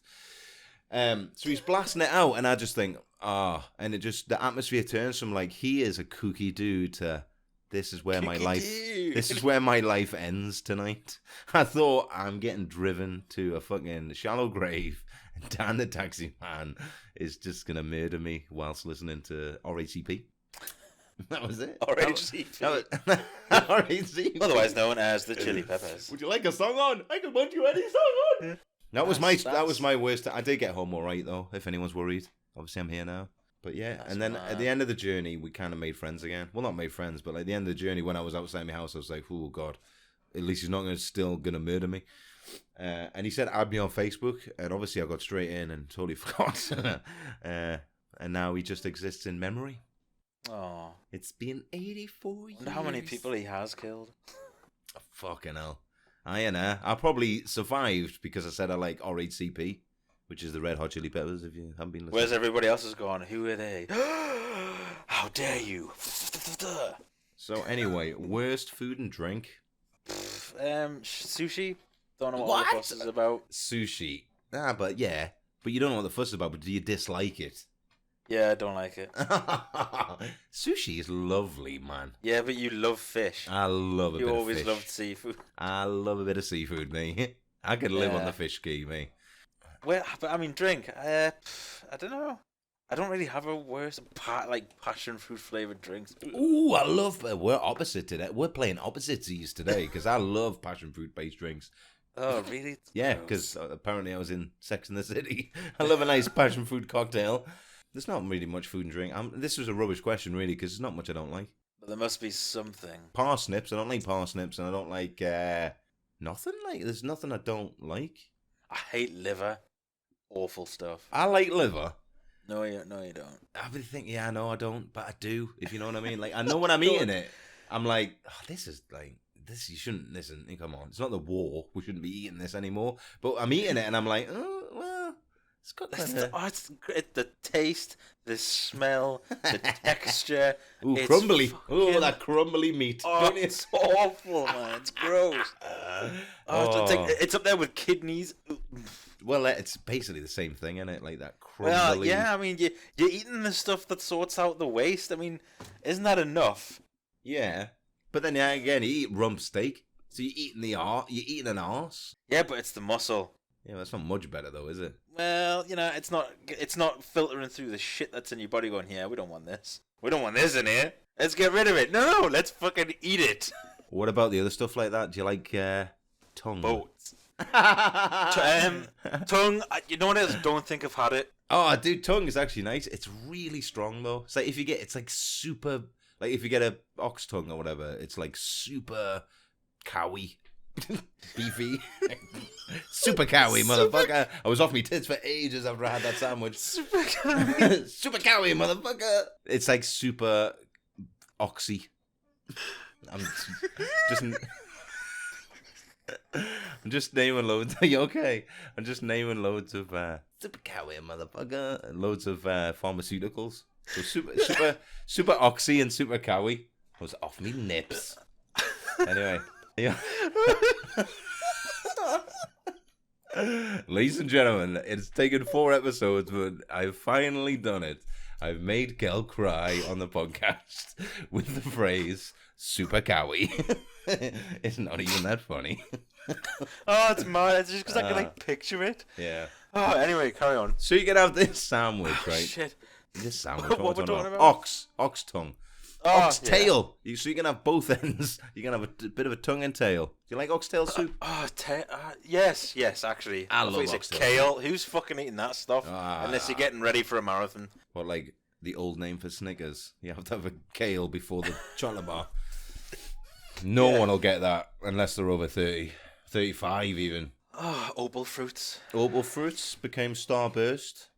So he's blasting it out and I just think, and it just, the atmosphere turns from like, he is a kooky dude to this is where my life ends tonight. I thought I'm getting driven to a fucking shallow grave and Dan the taxi man is just going to murder me whilst listening to RACP. That was it. RHCP. RHCP. Otherwise known as the Chili Peppers. Would you like a song on? I can put you any song on. That was my worst. I did get home all right though. If anyone's worried, obviously I'm here now. But yeah, and then at the end of the journey, we kind of made friends again. Well, not made friends, but like at the end of the journey, when I was outside my house, I was like, "Oh God, at least he's not still gonna murder me." And he said, "Add me on Facebook," and obviously I got straight in and totally forgot. And now he just exists in memory. Oh, it's been 84 years. Wonder how many people he has killed. Fucking hell. I probably survived because I said I like RHCP, which is the Red Hot Chili Peppers, if you haven't been listening. Where's everybody else has gone? Who are they? How dare you? So anyway, worst food and drink. Sushi. Don't know what all the fuss is about. Sushi. But you don't know what the fuss is about, but do you dislike it? Yeah, I don't like it. Sushi is lovely, man. Yeah, but you love fish. I love a bit of fish. You always loved seafood. I love a bit of seafood, me. I could live on the fish key, me. Well, but I mean, drink. I don't know. I don't really have a worse passion fruit flavored drinks. Ooh, I love. We're opposite today. We're playing opposites today because I love passion fruit based drinks. Oh, really? Yeah, because apparently I was in Sex and the City. I love a nice passion fruit cocktail. There's not really much food and drink. This was a rubbish question, really, because there's not much I don't like. But there must be something. Parsnips. I don't like parsnips, and I don't like nothing. There's nothing I don't like. I hate liver. Awful stuff. I like liver. No, you don't. I really think, I know I don't, but I do, if you know what I mean. Like, I know when I'm eating it, I'm like, this, you shouldn't, listen, come on. It's not the war. We shouldn't be eating this anymore. But I'm eating it, and I'm like, oh, well, it's got the taste, the smell, the texture. Ooh, crumbly. Oh, that crumbly meat. Oh, it's awful, man. It's gross. It's up there with kidneys. Well, it's basically the same thing, isn't it? Like that crumbly. Well, yeah, I mean, you're eating the stuff that sorts out the waste. I mean, isn't that enough? Yeah. But then, again, you eat rump steak. So you're eating an arse. Yeah, but it's the muscle. Yeah, that's not much better, though, is it? Well, it's not filtering through the shit that's in your body going, yeah, we don't want this. We don't want this in here. Let's get rid of it. No, let's fucking eat it. What about the other stuff like that? Do you like tongue? Boats. Tongue, you know what it is? Don't think I've had it. Oh, dude, tongue is actually nice. It's really strong, though. It's like it's like super, like if you get a ox tongue or whatever, it's like super cowy. Beefy. Super cowy, motherfucker. I was off me tits for ages after I had that sandwich. Super cowy. Super cowy, motherfucker. It's like super oxy. I'm just naming loads. Are you okay? I'm just naming loads of super cowy, motherfucker. And loads of pharmaceuticals. So super oxy and super cowy. I was off me nips. Anyway. Yeah. Ladies and gentlemen, it's taken 4 episodes, but I've finally done it. I've made Kel cry on the podcast with the phrase super cowy. It's not even that funny. Oh, it's mad. It's just because I can picture it. Yeah. Oh, anyway, carry on. So you can have this sandwich, right? Shit. This sandwich. What we're talking about? Ox tongue. Oxtail. Yeah. So you can have both ends. You can have a bit of a tongue and tail. Do you like oxtail soup? Yes, actually. I love oxtail. Kale. Who's fucking eating that stuff? Unless you're getting ready for a marathon. What, like the old name for Snickers? You have to have a kale before the chocolate bar. No one will get that unless they're over 30. 35 even. Opal fruits. Opal fruits became Starburst.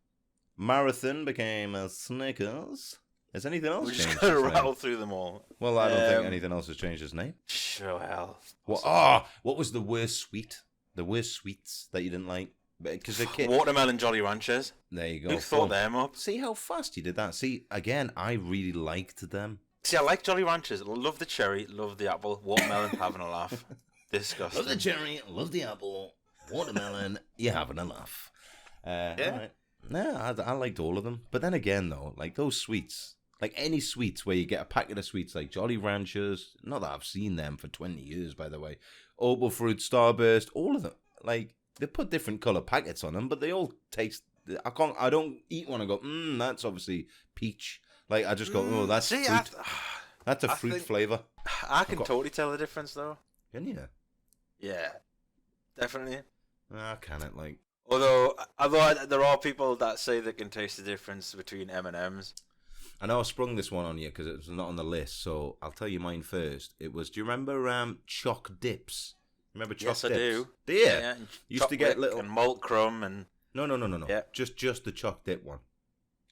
Marathon became Snickers. Has anything else changed? We're just going to rattle through them all. Well, I don't think anything else has changed its name. Sure, hell. What was the worst sweet? The worst sweets that you didn't like? Because the kid... Watermelon Jolly Ranchers. There you go. Who thought them up? See how fast you did that? See, again, I really liked them. See, I like Jolly Ranchers. Love the cherry, love the apple. Watermelon, having a laugh. Disgusting. Love the cherry, love the apple. Watermelon, you're having a laugh. Yeah. Right. No, I liked all of them. But then again, though, like those sweets... Like any sweets where you get a packet of sweets like Jolly Ranchers, not that I've seen them for 20 years, by the way. Opal Fruit, Starburst, all of them. Like, they put different colour packets on them, but they all taste... I don't eat one and go, that's obviously peach. Like, I just go, that's fruit. That's a fruit flavour. I can totally tell the difference, though. Can you? Yeah, definitely. I can't, like... Although there are people that say they can taste the difference between M&M's. I know I sprung this one on you because it was not on the list, so I'll tell you mine first. It was, do you remember Choc Dips? Remember Choc Dips? Yes, I do. Do you? Yeah. Used to get little... And malt crumb and... No. Yeah. Just the Choc Dip one.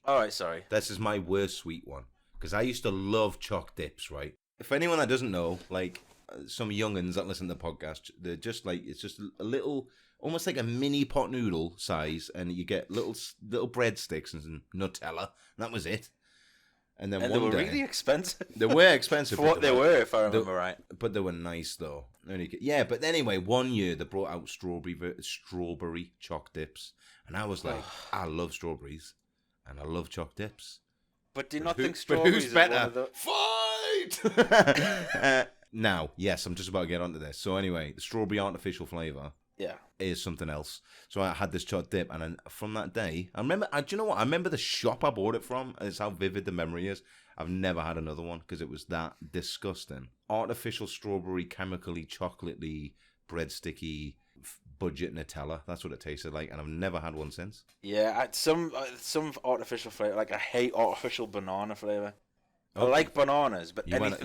All right, sorry. This is my worst sweet one because I used to love Choc Dips, right? If anyone that doesn't know, like some young'uns that listen to the podcast, they're just like, it's just a little... Almost like a mini pot noodle size, and you get little breadsticks and some Nutella, and that was it. And then And one they were day, really expensive. they were expensive. For what they were, if I remember right. But they were nice, though. Yeah, but anyway, one year they brought out strawberry choc dips. And I was like, I love strawberries. And I love choc dips. But do you not think strawberries who's better? is one of the... Fight! Now, yes, I'm just about to get onto this. So anyway, the strawberry artificial flavour is something else. So I had this choc dip, and then from that day, I remember, do you know what? I remember the shop I bought it from. It's how vivid the memory is. I've never had another one because it was that disgusting. Artificial strawberry, chemically, chocolatey, breadsticky, budget Nutella. That's what it tasted like, and I've never had one since. Yeah, some artificial flavour. Like, I hate artificial banana flavour. I like bananas, but you went off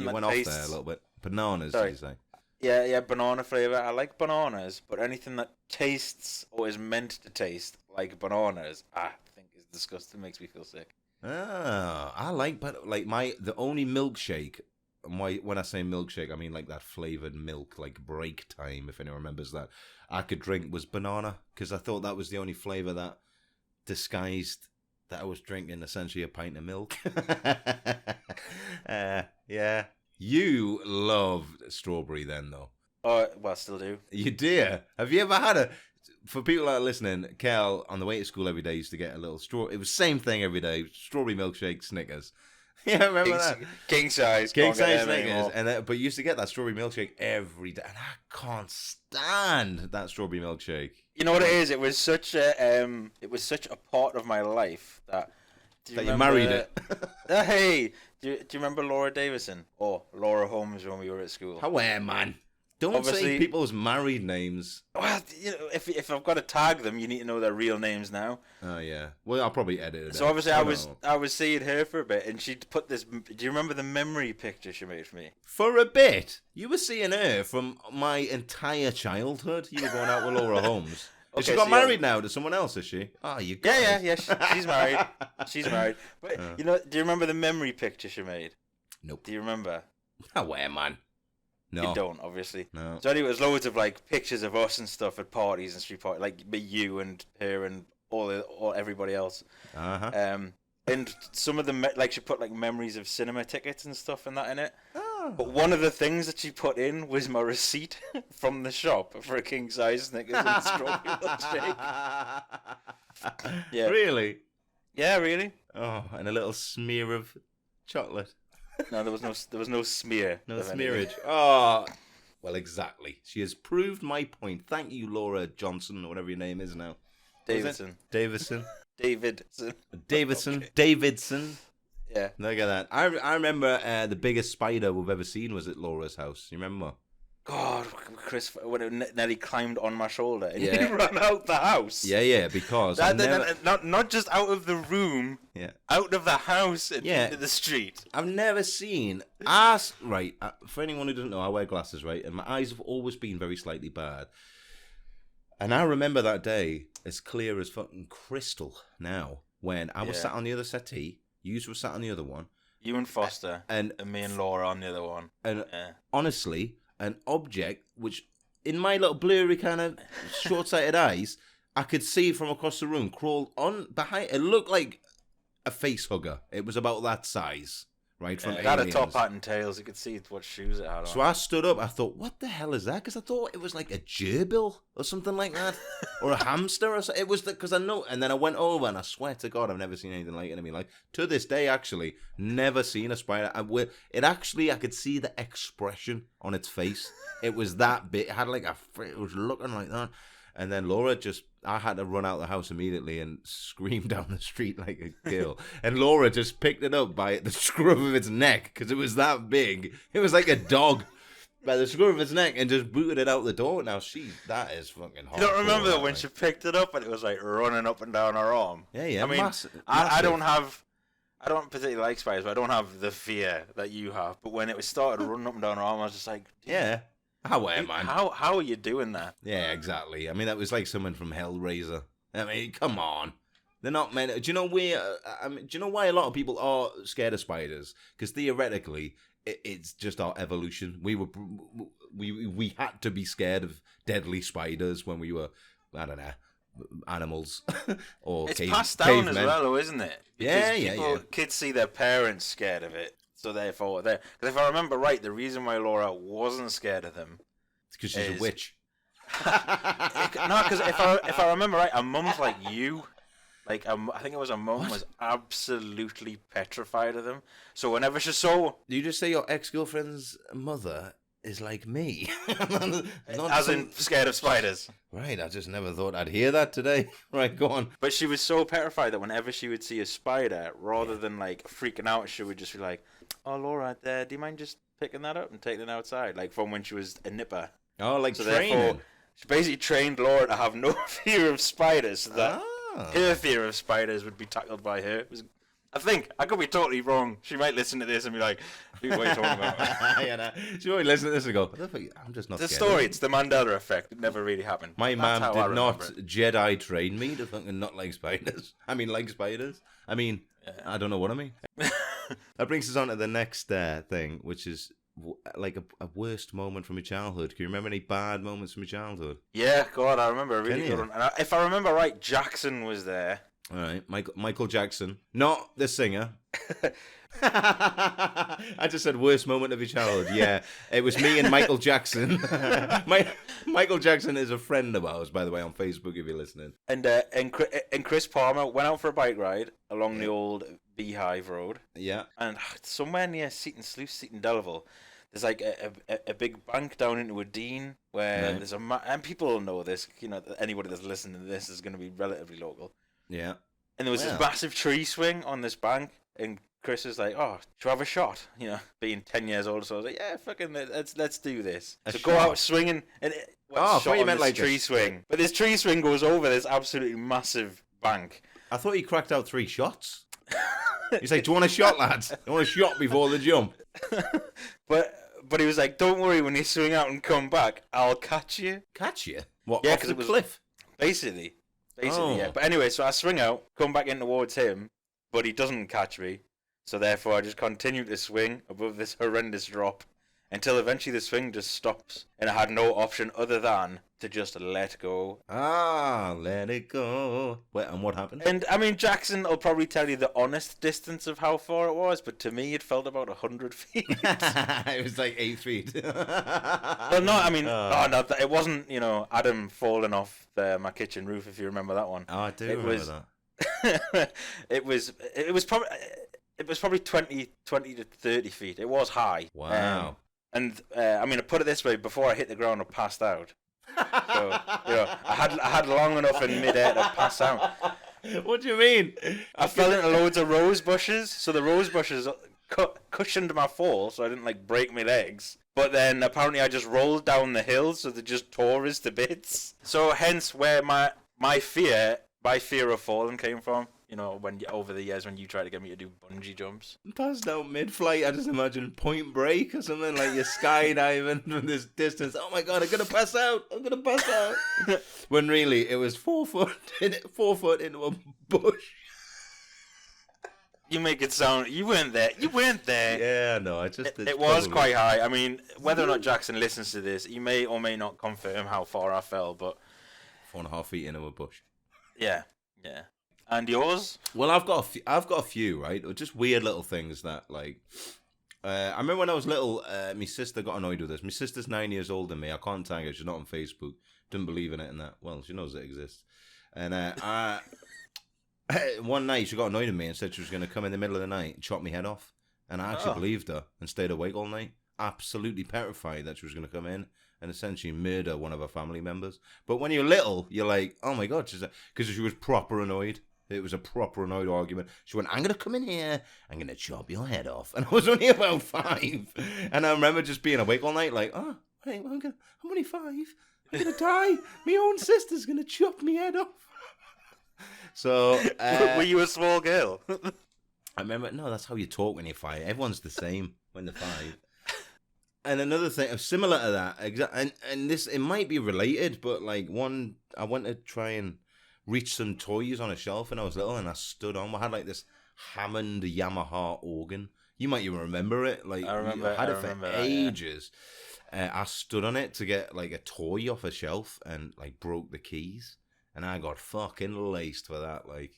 there a little bit. Bananas, did you say? Yeah, banana flavour. I like bananas, but anything that tastes or is meant to taste like bananas, I think is disgusting. Makes me feel sick. I like, but like the only milkshake. When I say milkshake, I mean like that flavored milk, like break time. If anyone remembers that, I could drink was banana because I thought that was the only flavor that disguised that I was drinking essentially a pint of milk. Yeah. You loved strawberry then, though. Oh, well, I still do. You do? Have you ever had for people that are listening, Kel, on the way to school every day, used to get a little it was the same thing every day, strawberry milkshake, Snickers. Yeah, remember that? King size Snickers. Anymore. But you used to get that strawberry milkshake every day, and I can't stand that strawberry milkshake. You know what it is? It was such a part of my life that. You married it. Hey, do you remember Laura Davison or Laura Holmes when we were at school? How man? Don't say people's married names. Well, if I've got to tag them, you need to know their real names now. Oh yeah. Well, I'll probably edit it. So obviously, I was seeing her for a bit, and she'd put this. Do you remember the memory picture she made for me? For a bit, you were seeing her from my entire childhood. You were going out with Laura Holmes. Okay, she got married now to someone else, is she? Oh, you guys. Yeah. She's married. She's married. But do you remember the memory picture she made? Nope. Do you remember? No way, man. No. You don't, obviously. No. So anyway, it was loads of like pictures of us and stuff at parties and street parties, like you and her and everybody else. And some of them, like she put like memories of cinema tickets and stuff and that in it. Oh. But one of the things that she put in was my receipt from the shop for a king size Snickers and strawberry milkshake. Yeah. Really? Yeah, really. Oh, and a little smear of chocolate. No, there was no smear. No smearage. Oh, well, exactly. She has proved my point. Thank you, Laura Johnson, or whatever your name is now. Davidson. Davidson. Okay. Davidson. Yeah. Look at that. I remember the biggest spider we've ever seen was at Laura's house. You remember? God, Chris, when it nearly climbed on my shoulder and he ran out the house. Yeah, because not just out of the room, out of the house and into the street. I've never seen for anyone who doesn't know, I wear glasses, right? And my eyes have always been very slightly bad. And I remember that day as clear as fucking crystal now when I was sat on the other settee, you were sat on the other one. You and Foster and me and Laura on the other one. And honestly, an object which, in my little blurry kind of short-sighted eyes, I could see from across the room crawled on behind. It looked like a face hugger. It was about that size, right? From it had a top hat and tails. You could see what shoes it had on. So I stood up. I thought, what the hell is that? Because I thought it was like a gerbil or something like that, or a hamster or something. It was because I know. And then I went over, and I swear to God, I've never seen anything like it in my life. To this day, actually, never seen a spider. I could see the expression on its face. It was that big. It had it was looking like that. And then Laura I had to run out the house immediately and scream down the street like a girl. And Laura just picked it up by the scruff of its neck because it was that big. It was like a dog by the scruff of its neck and just booted it out the door. Now that is fucking hard. You don't remember when she picked it up and it was like running up and down her arm? Yeah. I mean, I don't particularly like spiders, but I don't have the fear that you have. But when it started running up and down her arm, I was just like, yeah. Man. How are you doing that? Yeah, exactly. I mean, that was like someone from Hellraiser. I mean, come on. They're not meant. Do you know do you know why a lot of people are scared of spiders? Because theoretically, it's just our evolution. We had to be scared of deadly spiders when we were, I don't know, animals or it's passed down as cavemen. well, though, isn't it? Yeah. Kids see their parents scared of it, so therefore, because if I remember right, the reason why Laura wasn't scared of them, It's because she's a witch. No, because if I remember right, a mum's like you. Like, I think it was a mum was absolutely petrified of them. So whenever she saw... Do you just say your ex-girlfriend's mother is like me? As in scared of spiders. Right, I just never thought I'd hear that today. Right, go on. But she was so petrified that whenever she would see a spider, rather than, like, freaking out, she would just be like, oh, Laura, do you mind just picking that up and taking it outside? Like, from when she was a nipper. Oh, like so training. Therefore, she basically trained Laura to have no fear of spiders, so that her fear of spiders would be tackled by her. I think. I could be totally wrong. She might listen to this and be like, what are you talking about? Yeah, no. She might listen to this and go, I'm just not It's a scared. story. It's the Mandela effect. It never really happened. My That's mum how I did not remember it. Jedi train me to fucking not like spiders. I mean, like spiders. I mean, I don't know what I mean. That brings us on to the next thing, which is like a worst moment from your childhood. Can you remember any bad moments from your childhood? Yeah, God, I remember a really Can good you? one. And if I remember right, Jackson was there. All right, Michael Jackson, not the singer. I just said worst moment of your childhood. Yeah, it was me and Michael Jackson. Michael Jackson is a friend of ours, by the way, on Facebook if you're listening. And Chris Palmer went out for a bike ride along the old Beehive Road. Yeah. And somewhere near Seaton Sluice, Seaton Delaval, there's like a big bank down into a Dean where there's and people will know this. You know, anybody that's listening to this is going to be relatively local. Yeah. And there was this massive tree swing on this bank, and Chris was like, "Oh, should we have a shot?" You know, being 10 years old, so I was like, "Yeah, fucking, let's do this." So go out swinging, and I thought you meant like tree swing. But this tree swing goes over this absolutely massive bank. I thought he cracked out 3 shots. He's like, "Do you want a shot, lads? You want a shot before the jump?" But he was like, "Don't worry, when you swing out and come back, I'll catch you." Catch you? What? Yeah, off the it was cliff. Basically, yeah. But anyway, so I swing out, come back in towards him, but he doesn't catch me. So therefore, I just continue to swing above this horrendous drop until eventually the swing just stops, and I had no option other than to just let go. Let it go. Wait, and what happened? And I mean, Jackson will probably tell you the honest distance of how far it was, but to me, it felt about 100 feet. It was like 8 feet. Well, no, I mean, no, it wasn't. You know, Adam falling off my kitchen roof. If you remember that one. Oh, I do remember that. It was probably 20 to 30 feet. It was high. Wow. And I mean, to put it this way, before I hit the ground, I passed out. So you know, I had long enough in midair to pass out. What do you mean? I fell into loads of rose bushes, so the rose bushes cushioned my fall, so I didn't like break my legs. But then apparently I just rolled down the hill, so they just tore us to bits. So hence where my fear of falling came from. You know, over the years when you tried to get me to do bungee jumps. Passed out mid-flight. I just imagine Point Break or something, like you're skydiving from this distance. Oh my God, I'm gonna pass out. When really it was 4 foot into a bush. You make it sound you weren't there. Yeah, no, it was quite high. I mean, whether or not Jackson listens to this, he may or may not confirm how far I fell, but 4.5 feet into a bush. Yeah. And yours? Well, I've got a few, right? Just weird little things that, like, I remember when I was little, my sister got annoyed with this. My sister's 9 years older than me. I can't tag her. She's not on Facebook. Didn't believe in it and that. Well, she knows it exists. And one night she got annoyed with me and said she was going to come in the middle of the night and chop my head off. And I actually believed her and stayed awake all night, absolutely petrified that she was going to come in and essentially murder one of her family members. But when you're little, you're like, oh my God, because she was proper annoyed. It was a proper annoyed argument. She went, I'm going to come in here, I'm going to chop your head off. And I was only about 5. And I remember just being awake all night like, oh, wait, I'm only 5. I'm going to die. My own sister's going to chop me head off. So, were you a small girl? I remember, no, that's how you talk when you're 5. Everyone's the same when they're 5. And another thing, similar to that, and this, it might be related, but like I went to try and reach some toys on a shelf when I was little, and I stood on. I had like this Hammond Yamaha organ. You might even remember it. Like I remember. I had it for that, ages. Yeah. I stood on it to get like a toy off a shelf, and like broke the keys. and I got fucking laced for that. Like,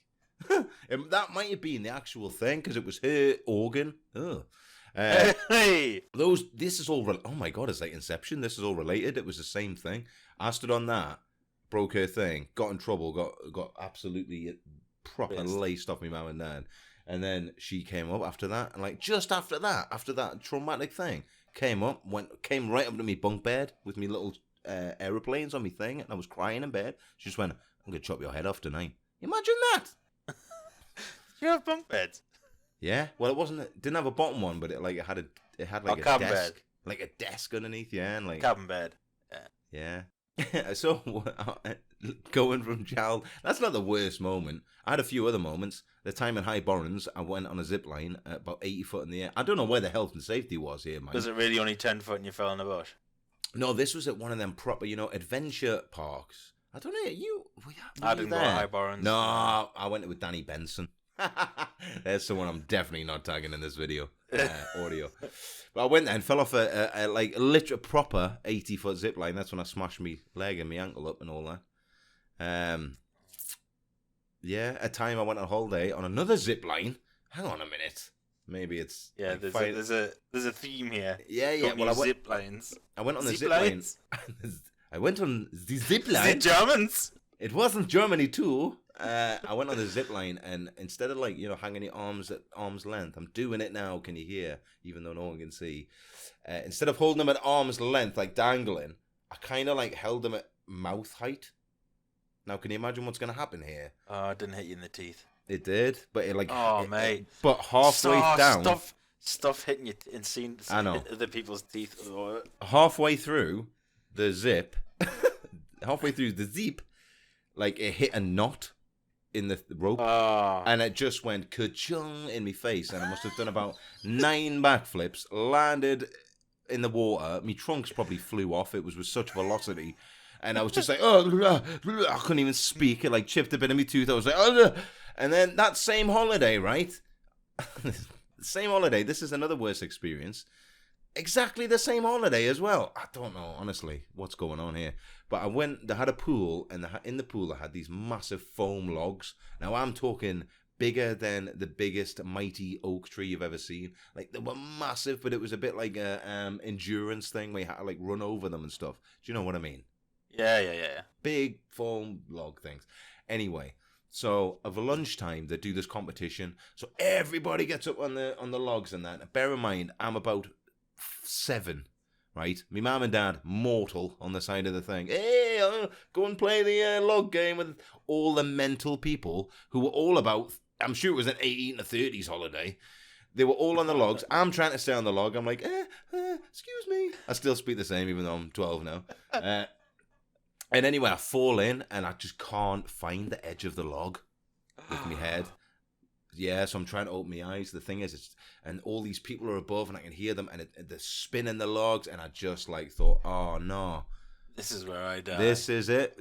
and that might have been the actual thing because it was her organ. Ugh. Hey! This is all. Oh my god, it's like Inception. This is all related. It was the same thing. I stood on that, broke her thing, got in trouble, got absolutely proper laced off my mum and dad, and then she came up after that, and like just after that traumatic thing, came right up to me bunk bed with me little aeroplanes on me thing, and I was crying in bed. She just went, "I'm gonna chop your head off tonight." Imagine that. You have bunk beds? Yeah, well, it didn't have a bottom one, but it had like a cabin desk, bed. like a desk underneath, yeah, and like Cabin bed. yeah. So going from child, that's not the worst moment. I had a few other moments. The time in High Borrens, I went on a zip line at about 80 foot in the air. I don't know where the health and safety was here, man. Was it really only 10 foot and you fell in the bush? No, this was at one of them proper, adventure parks. I don't know. I didn't go to High Borrens. No, I went with Danny Benson. There's someone I'm definitely not tagging in this video audio. But I went there and fell off a literal proper 80-foot zip line. That's when I smashed my leg and my ankle up and all that. Yeah, a time I went on holiday on another zip line. Hang on a minute. Maybe it's like there's a theme here. Yeah. Well, zip lines. I went on the zip line. I went on the zip line. The Germans. It wasn't Germany too. I went on the zip line, and instead of hanging your arms at arm's length, I'm doing it now. Can you hear? Even though no one can see. Instead of holding them at arm's length, like dangling, I kind of held them at mouth height. Now, can you imagine what's going to happen here? Oh, it didn't hit you in the teeth. It did, but mate. But halfway down, stuff hitting you and seeing other people's teeth. Halfway through the zip, like it hit a knot in the rope, and it just went ka-chung in my face, and I must have done about 9 backflips, landed in the water. My trunks probably flew off. It was with such velocity. And I was just like, I couldn't even speak. It chipped a bit of my tooth. I was like, oh. And then that same holiday, right? Same holiday. This is another worse experience. Exactly the same holiday as well. I don't know, honestly, what's going on here. But I went, they had a pool, and in the pool they had these massive foam logs. Now I'm talking bigger than the biggest mighty oak tree you've ever seen. They were massive, but it was a bit like a endurance thing where you had to run over them and stuff. Do you know what I mean? Yeah. Big foam log things. Anyway, so over lunchtime they do this competition. So everybody gets up on the logs and that. Bear in mind, I'm about 7, right? My mum and dad, mortal on the side of the thing. Hey, go and play the log game with all the mental people who were all about, I'm sure it was an 18 to 30s holiday. They were all on the logs. I'm trying to stay on the log. I'm like, excuse me. I still speak the same even though I'm 12 now. And anyway, I fall in and I just can't find the edge of the log with my head. Yeah, so I'm trying to open my eyes. The thing is, and all these people are above and I can hear them and they're spinning the logs, and I just thought, oh no. This is where I die. This is it.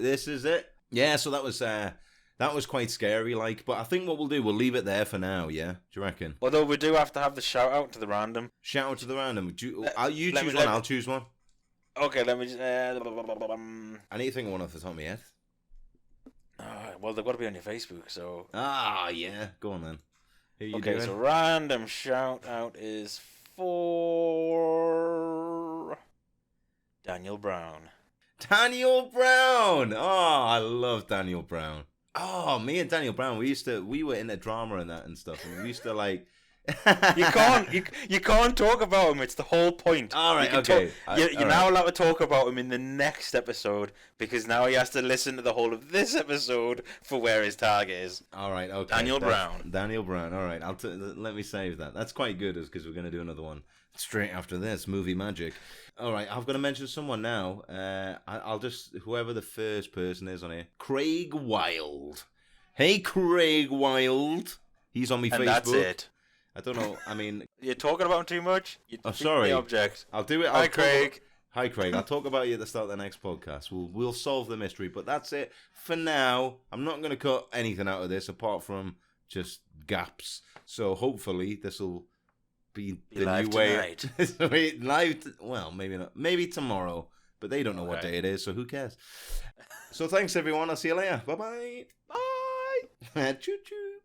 Yeah, so that was quite scary, but I think what we'll do, we'll leave it there for now, yeah? Do you reckon? Although we do have to have the shout out to the random. Shout out to the random. You choose one, I'll choose one. Okay, let me just... I need to think of one off the top of my head. Well, they've got to be on your Facebook, so... Yeah. Go on, then. Who you doing? So random shout-out is for... Daniel Brown. Daniel Brown! Oh, I love Daniel Brown. Oh, me and Daniel Brown, we were into drama and that and stuff, and we used to, you can't talk about him. It's the whole point. All right, okay. You're now allowed to talk about him in the next episode because now he has to listen to the whole of this episode for where his target is. All right, okay. Daniel Brown. All right, let me save that. That's quite good, because we're going to do another one straight after this, movie magic. All right, I've got to mention someone now. I'll just, whoever the first person is on here, Craig Wilde. Hey, Craig Wilde. He's on my Facebook. And that's it. I don't know. I mean, you're talking about him too much. Sorry. The object. I'll do it. Hi, Craig. Hi, Craig. I'll talk about you at the start of the next podcast. We'll solve the mystery. But that's it for now. I'm not going to cut anything out of this apart from just gaps. So hopefully this will be the new way. Live. Well, maybe not. Maybe tomorrow. but they don't know what Okay. day it is, so who cares? So thanks, everyone. I'll see you later. Bye-bye. Bye. Choo-choo.